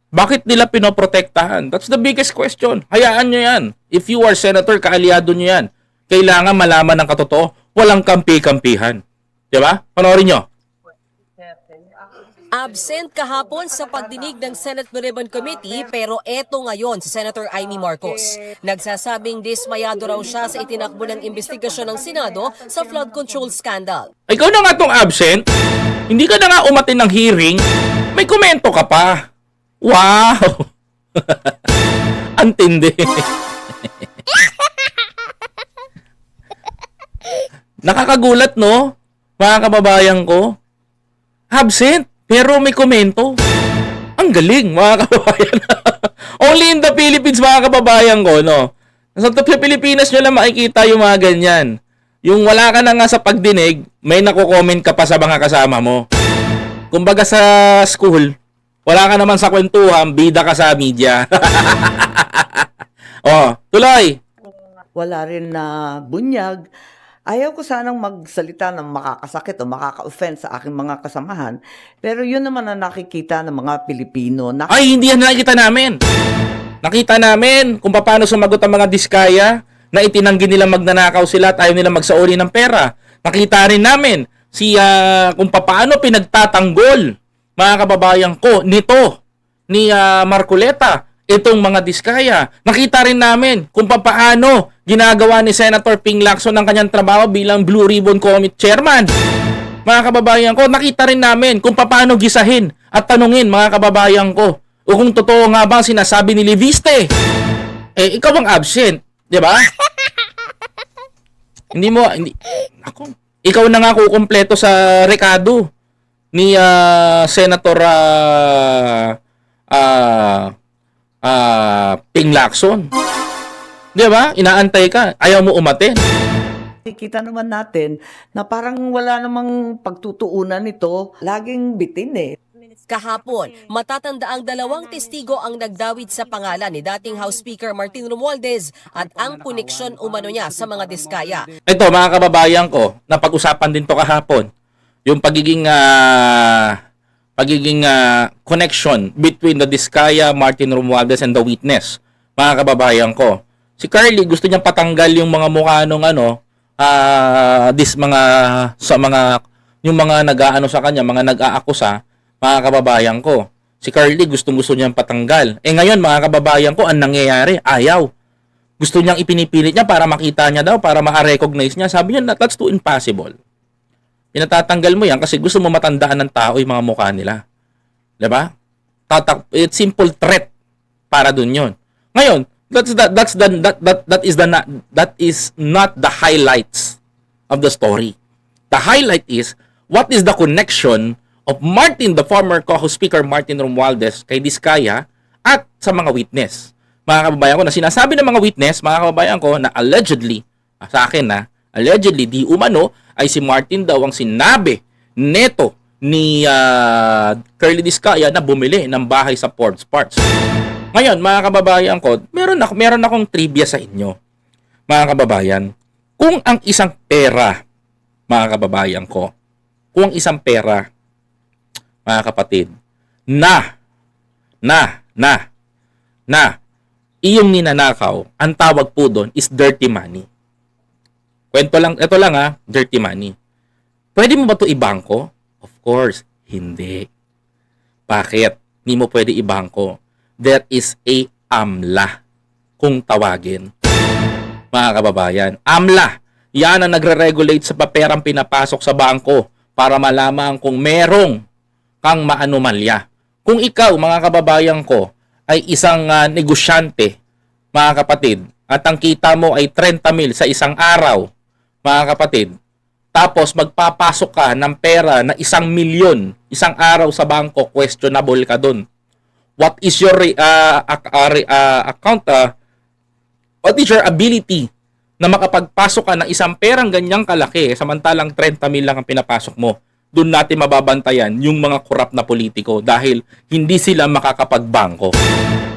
Bakit nila pinoprotektahan? That's the biggest question. Hayaan nyo yan. If you are senator, kaaliado nyo yan. Kailangan malaman ng katotoo. Walang kampi-kampihan. Diba? Panoorin nyo. Absent kahapon sa pagdinig ng Senate Blue Ribbon Committee pero eto ngayon si Senator Amy Marcos. Nagsasabing dismayado raw siya sa itinakbo ng investigasyon ng Senado sa flood control scandal. Ikaw na nga tong absent. Hindi ka na nga umatin ng hearing. May komento ka pa. Wow! Antindi. Nakakagulat, no? Mga kababayan ko. Absent. Pero may komento. Ang galing, mga kababayan. Only in the Philippines, mga kababayan ko, no? Sa Pilipinas nyo lang makikita yung mga ganyan. Yung wala ka na nga sa pagdinig, may nako-comment ka pa sa mga kasama mo. Kumbaga sa school, wala ka naman sa kwentuhan, bida ka sa media. Oh, tuloy. Wala rin na bunyag. Ayaw ko sanang magsalita ng makakasakit o makaka-offend sa aking mga kasamahan. Pero yun naman ang nakikita ng mga Pilipino. Ay, hindi yan nakikita namin. Nakita namin kung paano sumagot ang mga Diskaya na itinanggi nila magnanakaw sila at ayaw nila magsauli ng pera. Nakita rin namin kung paano pinagtatanggol, mga kababayan ko, nito ni Marcoleta, itong mga Diskaya. Nakita rin namin kung paano ginagawa ni Senator Ping Lacson ang kanyang trabaho bilang Blue Ribbon Committee Chairman. Mga kababayan ko, nakita rin namin kung paano gisahin at tanungin, mga kababayan ko, o kung totoo nga ba sinasabi ni Leviste. Eh, ikaw ang absent, di ba? Ako, ikaw na nga kukumpleto sa rekado ni Senator Ping Lacson. Di ba? Inaantay ka. Ayaw mo umatin. Nakikita naman natin na parang wala namang pagtutuunan nito. Laging bitin eh. Kahapon, matatanda ang 2 testigo ang nagdawit sa pangalan ni dating House Speaker Martin Romualdez at ang koneksyon umano niya sa mga diskaya. Ito mga kababayan ko, napag-usapan din to kahapon. Yung pagiging connection between the Diskaya, Martin Romualdez and the witness. Mga kababayan ko, si Carly gusto niyang patanggal yung mga mukha nung yung mga nag-aano sa kanya, mga nag-aakusa, mga kababayan ko. Si Carly gusto niyang patanggal. Ngayon mga kababayan ko, ang nangyayari, ayaw. Gusto niyang ipinipilit niya para makita niya daw, para ma-recognize niya. Sabi niya, that's too impossible. Pinatatanggal mo yan kasi gusto mo matandaan ng tao yung mga mukha nila. Diba? It's simple threat para dun yun. Ngayon, that is not the highlights of the story. The highlight is, what is the connection of Martin, the former co-house speaker Martin Romualdez kay Diskaya at sa mga witness. Mga kababayan ko, na sinasabi ng mga witness, mga kababayan ko, na allegedly, sa akin allegedly, di umano, ay si Martin daw ang sinabi neto ni Curly Diskaya na bumili ng bahay sa Forbes Parks. Ngayon, mga kababayan ko, meron akong trivia sa inyo. Mga kababayan, kung ang isang pera, mga kababayan ko, kung ang isang pera, mga kapatid, na iyong ninanakaw, ang tawag po doon is dirty money. Ito lang dirty money. Pwede mo ba ito ibangko? Of course, hindi. Bakit? Hindi mo pwede ibangko. There is a AMLA, kung tawagin. Mga kababayan, AMLA, yan ang nagre-regulate sa paperang pinapasok sa bangko para malaman kung merong kang maanomalya. Kung ikaw, mga kababayan ko, ay isang negosyante, mga kapatid, at ang kita mo ay 30,000 sa isang araw, mga kapatid, tapos magpapasok ka ng pera na 1,000,000 isang araw sa bangko, questionable ka dun. What is your what is your ability na makapagpasok ka ng isang perang ganyang kalaki samantalang 30,000 lang ang pinapasok mo? Doon natin mababantayan yung mga korap na politiko dahil hindi sila makakapagbangko.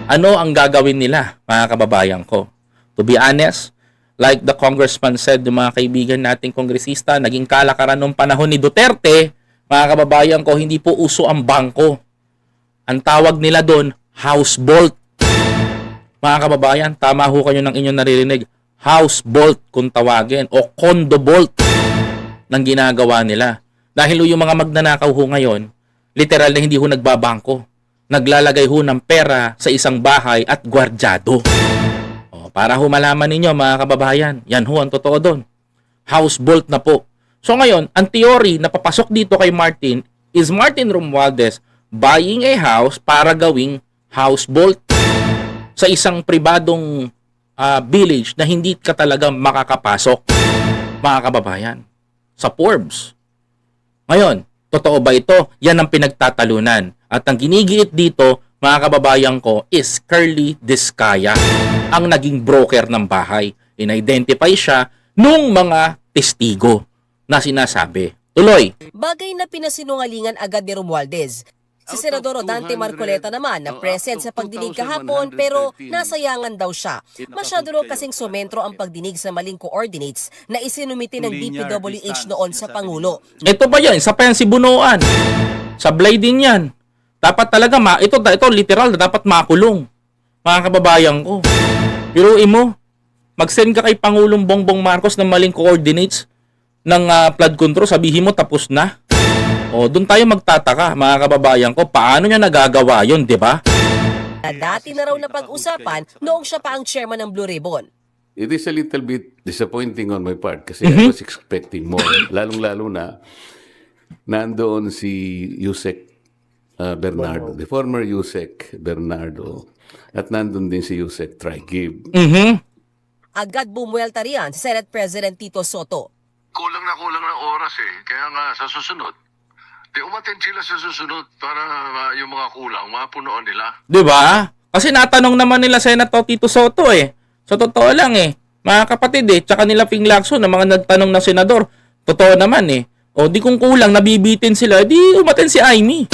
Ano ang gagawin nila, mga kababayan ko? To be honest, like the congressman said, yung mga kaibigan nating kongresista, naging kalakaran nung panahon ni Duterte, mga kababayan ko, hindi po uso ang bangko. Ang tawag nila doon, house vault. Mga kababayan, tama ho kayo ng inyong naririnig. House vault kung tawagin, o condo vault ng ginagawa nila. Dahil yung mga magnanakaw ho ngayon, literal na hindi ho nagbabangko. Naglalagay ho ng pera sa isang bahay at gwardyado. Para ho malaman ninyo, mga kababayan, yan ho ang totoo doon. House vault na po. So ngayon, ang theory na papasok dito kay Martin is Martin Romualdez buying a house para gawing house vault sa isang pribadong village na hindi ka talaga makakapasok, mga kababayan, sa Forbes. Ngayon, totoo ba ito? Yan ang pinagtatalunan. At ang ginigiit dito, mga kababayan ko, is Curly Diskaya, ang naging broker ng bahay. In-identify siya nung mga testigo na sinasabi. Tuloy. Bagay na pinasinungalingan agad ni Romualdez. Si Senador Dante Marcoleta naman na present sa pagdinig kahapon pero nasayangan daw siya. Masyado raw kasing sumentro ang pagdinig sa maling coordinates na isinumiti ng DPWH noon sa Pangulo. Ito ba yan? Isa pa yan si Bunuan. Sablay din yan. Dapat talaga, ito literal, dapat makulong. Mga kababayan ko. Biruin mo, mag-send ka kay Pangulong Bongbong Marcos ng maling coordinates ng flood control, sabihin mo tapos na. Doon tayo magtataka, mga kababayan ko, paano niya nagagawa yun, di ba? Dati na raw na pag-usapan noong siya pa ang chairman ng Blue Ribbon. It is a little bit disappointing on my part kasi I was expecting more. Lalong-lalo na nandoon si Yusek Bernardo, the former Yusek Bernardo, at nandun din si Yusek Trigib. Agad bumuelta riyan si Senate President Tito Soto. Kulang na oras kaya nga sa susunod, umattend sila sa susunod para yung mga kulang, mapunoon nila. Diba? Kasi natanong naman nila Senator Tito Soto Sa totoo lang mga kapatid tsaka nila Ping Lacson na mga nagtanong na senador, totoo naman di kung kulang, nabibitin sila, di umattend si Amy.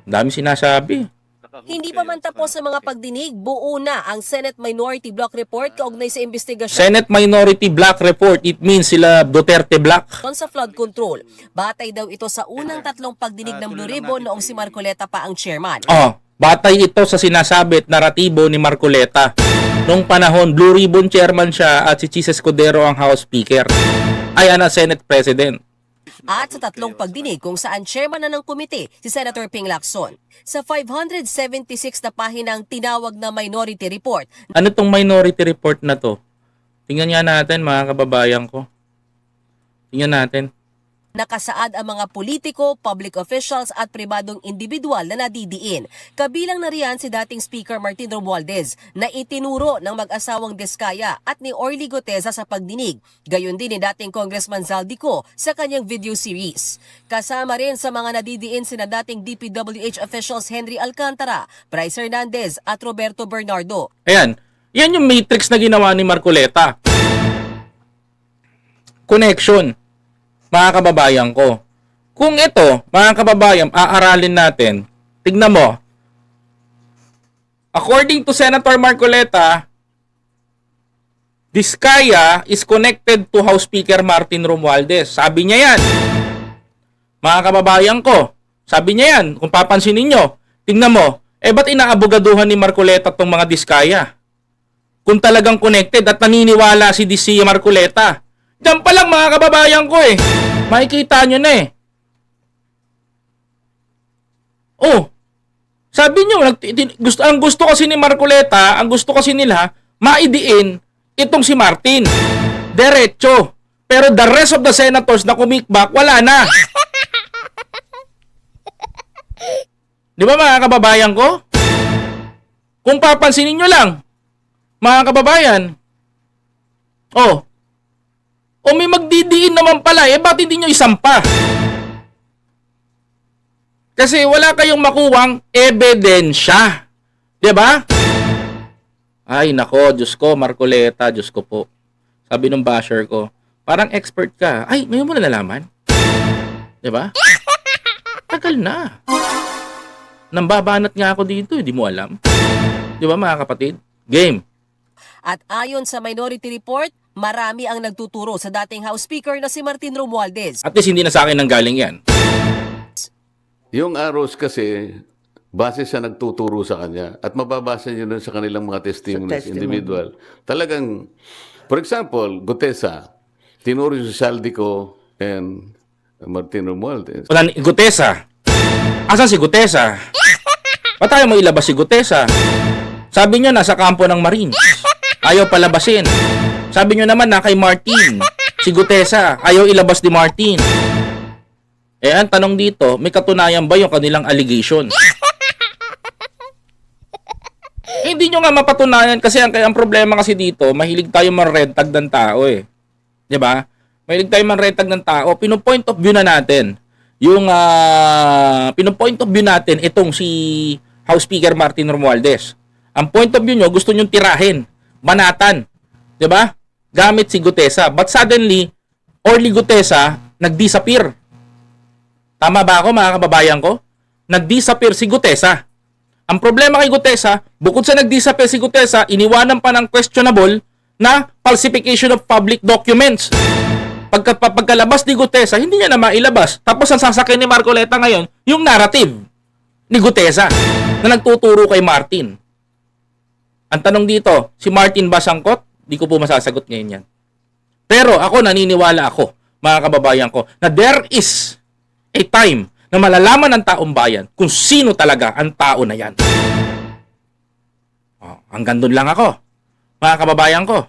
Dami sinasabi. Hindi pa man tapos sa mga pagdinig, buo na ang Senate Minority Block Report kaugnay sa investigasyon Senate Minority Block Report, it means sila Duterte Black. sa flood control. Batay daw ito sa unang 3 pagdinig ng Blue Ribbon noong si Marcoleta pa ang chairman. Batay ito sa sinasabit naratibo ni Marcoleta. Nung panahon, Blue Ribbon chairman siya at si Chis Escudero ang House Speaker. Senate President. At sa 3 pagdinig kung saan chairman na ng komite si Senator Ping Lacson. Sa 576 na pahinang tinawag na minority report, Ano tong minority report na to? Tingnan nga natin mga kababayan ko. Tingnan natin. nakasaad ang mga politiko, public officials at pribadong individual na nadidiin. Kabilang na riyan si dating Speaker Martin Romualdez na itinuro ng mag-asawang Diskaya at ni Orly Guteza sa pagdinig. Gayon din ni dating Congressman Zaldico sa kanyang video series. Kasama rin sa mga nadidiin sina dating DPWH officials Henry Alcantara, Bryce Hernandez at Roberto Bernardo. Ayan, yan yung matrix na ginawa ni Marcoleta. Connection. Mga kababayan ko. Kung ito, mga kababayan, aaralin natin, tignan mo, according to Senator Marcoleta, Diskaya is connected to House Speaker Martin Romualdez. Sabi niya yan. Mga kababayan ko, sabi niya yan. Kung papansinin niyo, tignan mo, ba't inaabogaduhan ni Marcoleta tong mga Diskaya? Kung talagang connected at naniniwala si DC Marcoleta. Diyan pa lang mga kababayan ko makikita nyo na sabi nyo, ang gusto kasi ni Marcoleta, ang gusto kasi nila, maidiin itong si Martin. Diretso. Pero the rest of the senators na kumikbak, wala na. Di ba mga kababayan ko? Kung papansinin nyo lang, mga kababayan, may magdidiin naman pala, ba't hindi nyo isampa? Kasi wala kayong makuwang ebidensya. Diba? Ay, nako, Diyos ko, Marcoleta, Diyos ko po. Sabi nung basher ko, parang expert ka. Ay, ngayon mo na nalaman. Diba? Tagal na. Nambabanat nga ako dito, di mo alam. Diba mga kapatid? Game. At ayon sa Minority Report, marami ang nagtuturo sa dating House Speaker na si Martin Romualdez. At least hindi na sa akin nanggaling yan. Yung arrows kasi, base sa nagtuturo sa kanya at mababasa nyo nun sa kanilang mga testimonies, individual. Talagang, for example, Gutesa, tinuro si Saldico and Martin Romualdez. Gutesa. Asan si Gutesa? Ba't tayo mo ilabas si Gutesa? Sabi niya nasa kampo ng Marines. Ayaw palabasin. Sabi niyo naman na kay Martin, si Gutesa, ayaw ilabas ni Martin. Ang tanong dito, may katunayan ba yung kanilang allegation? Hindi nyo nga mapatunayan kasi ang problema kasi dito, mahilig tayo man-red tag ng tao Diba? Mahilig tayo man-red tag ng tao. Pino-point of view na natin. Yung pino-point of view natin itong si House Speaker Martin Romualdez. Ang point of view nyo, gusto nyo tirahin, banatan. Diba? Gamit si Gutesa. But suddenly, Orly Gutesa nag-disappear. Tama ba ako mga kababayan ko? Nag-disappear si Gutesa. Ang problema kay Gutesa, bukod sa nag-disappear si Gutesa, iniwanan pa ng questionable na falsification of public documents. Pagkalabas ni Gutesa, hindi niya na mailabas. Tapos ang sasakyan ni Marcoleta ngayon, yung narrative ni Gutesa na nagtuturo kay Martin. Ang tanong dito, si Martin ba sangkot? Di ko po masasagot ngayon yan. Pero ako, naniniwala ako, mga kababayan ko, na there is a time na malalaman ng taong bayan kung sino talaga ang tao na yan. Hanggang doon lang ako, mga kababayan ko.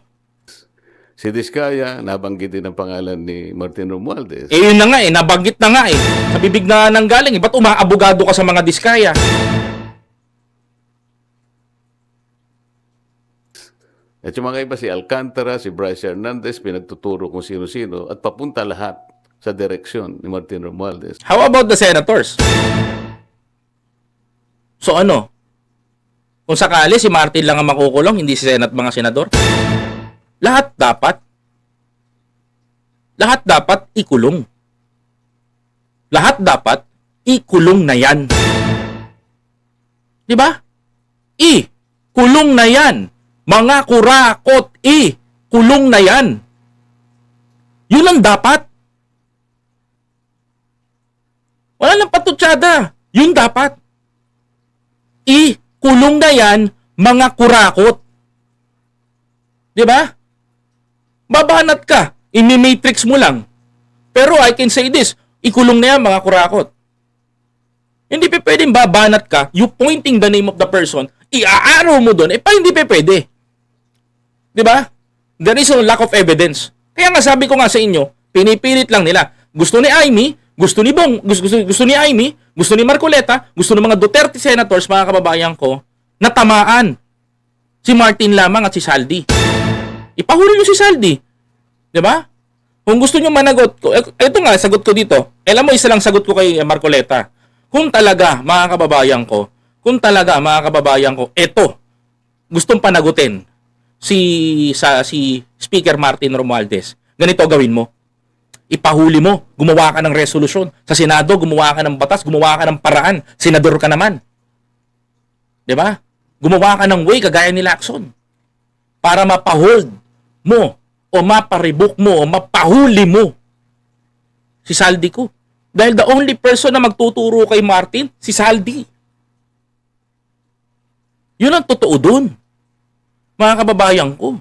Si Diskaya, nabanggit din ang pangalan ni Martin Romualdez. Yun na nga nabanggit na nga Sa bibig na nang galing ba't umaabogado ka sa mga Diskaya? At yung mga iba, si Alcantara, si Bryce Hernandez, pinagtuturo kung sino-sino at papunta lahat sa direksyon ni Martin Romualdez. How about the senators? So ano? Kung sakali si Martin lang ang makukulong, hindi si Senate mga senador? Lahat dapat ikulong. Lahat dapat ikulong na yan. Di ba? Kulong na yan. Mga kurakot, kulong na yan. Yun ang dapat. Wala nang patutsada. Yun dapat. Kulong na yan, mga kurakot. Di ba? Babanat ka. Imi-matrix mo lang. Pero I can say this, ikulong na yan, mga kurakot. Hindi pa pwedeng babanat ka, you pointing the name of the person, iaaraw mo doon, hindi pa pwede. Di ba? There is a lack of evidence. Kaya nga sabi ko nga sa inyo, pinipilit lang nila. Gusto ni Amy, gusto ni Bong, gusto ni Amy, gusto ni Marcoleta, gusto ng mga Duterte senators, mga kababayan ko, natamaan. Si Martin lamang at si Saldi. Ipahuli nyo si Saldi. Di ba? Kung gusto nyo managot ko, ito nga, sagot ko dito. Alam mo, isa lang sagot ko kay Marcoleta. Kung talaga, mga kababayan ko, eto, gustong panagutin si Speaker Martin Romualdez, ganito gawin mo. Ipahuli mo, gumawa ka ng resolusyon. Sa Senado, gumawa ka ng batas, gumawa ka ng paraan. Senador ka naman. Di ba? Gumawa ka ng way, kagaya ni Lacson. Para mapahold mo, o maparibok mo, o mapahuli mo si Saldi ko. Dahil the only person na magtuturo kay Martin, si Saldi. Yun ang totoo dun. Mga kababayan ko.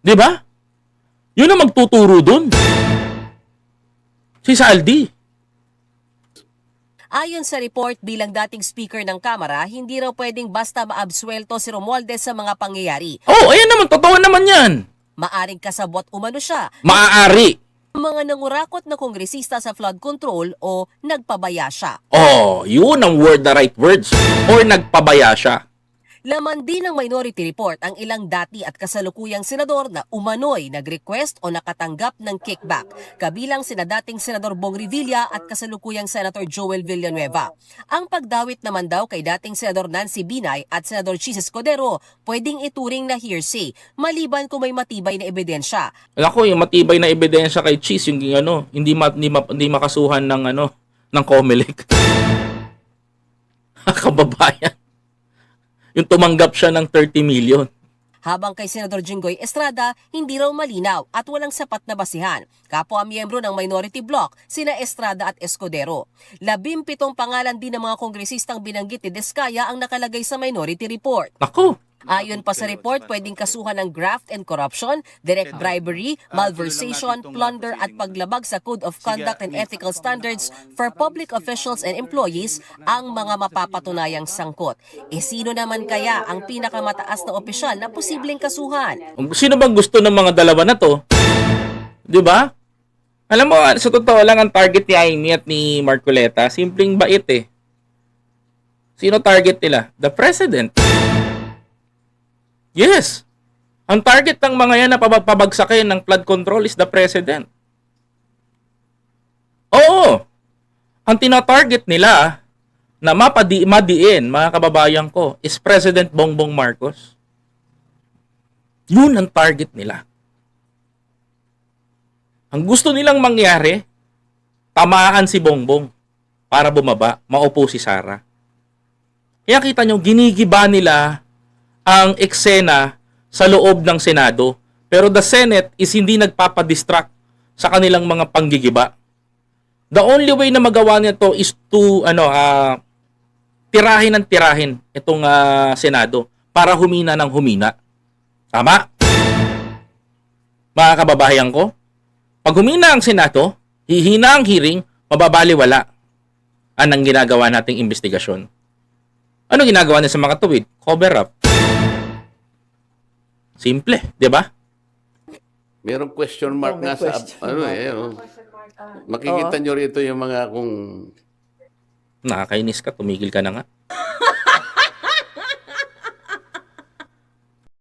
Di ba? Yun ang magtuturo dun. Si Saldi. Ayon sa report, bilang dating speaker ng Kamara, hindi raw pwedeng basta maabsuelto si Romualdez sa mga pangyayari. Ayan naman, totoo naman yan. Maaring kasabot umano siya. Maaari. Mga nangurakot na kongresista sa flood control o nagpabaya siya. Yun ang the right words. Or nagpabaya siya. Laman din ng minority report ang ilang dati at kasalukuyang senador na umano'y nag-request o nakatanggap ng kickback, kabilang sina dating Senador Bong Revilla at kasalukuyang Senator Joel Villanueva. Ang pagdawit naman daw kay dating Senador Nancy Binay at Senador Chis Escudero pwedeng ituring na hearsay, maliban kung may matibay na ebidensya. Ako, yung matibay na ebidensya kay Chis, yung hindi makasuhan ng COMELEC. Kababayan. Yung tumanggap siya ng 30 million. Habang kay Senador Jinggoy Estrada, hindi raw malinaw at walang sapat na basihan. Kapwa miyembro ng minority bloc, sina Estrada at Escudero. 17 pangalan din ng mga kongresistang binanggit ni Diskaya ang nakalagay sa minority report. Ako. Ayon pa sa report, pwedeng kasuhan ng graft and corruption, direct bribery, malversation, plunder at paglabag sa Code of Conduct and Ethical Standards for public officials and employees ang mga mapapatunayang sangkot. Sino naman kaya ang pinakamataas na opisyal na posibleng kasuhan? Sino bang gusto ng mga dalawa na to? Di ba? Alam mo, sa totoo lang, ang target ni Amy at ni Marcoleta, simpleng bait eh. Sino target nila? The President. Yes. Ang target ng mga yan na pabagsakin ng flood control is the President. Oo. Ang tinatarget nila na madiin, mga kababayan ko, is President Bongbong Marcos. Yun ang target nila. Ang gusto nilang mangyari, tamaan si Bongbong para bumaba, maupo si Sara. Kaya kita nyo, ginigiba nila ang eksena sa loob ng Senado. Pero the Senate is hindi nagpapadistract sa kanilang mga panggigiba. The only way na magawa nito is to tirahin itong Senado para humina ng humina. Tama? Mga kababayan ko, pag humina ang Senado, hihina ang hearing, mababaliwala ang ginagawa nating investigasyon. Ano ginagawa niya sa mga tuwid? Cover up. Simple, di ba? Merong question mark nga sa makikita nyo rito yung mga kung Nakakainis ka, tumigil ka na nga.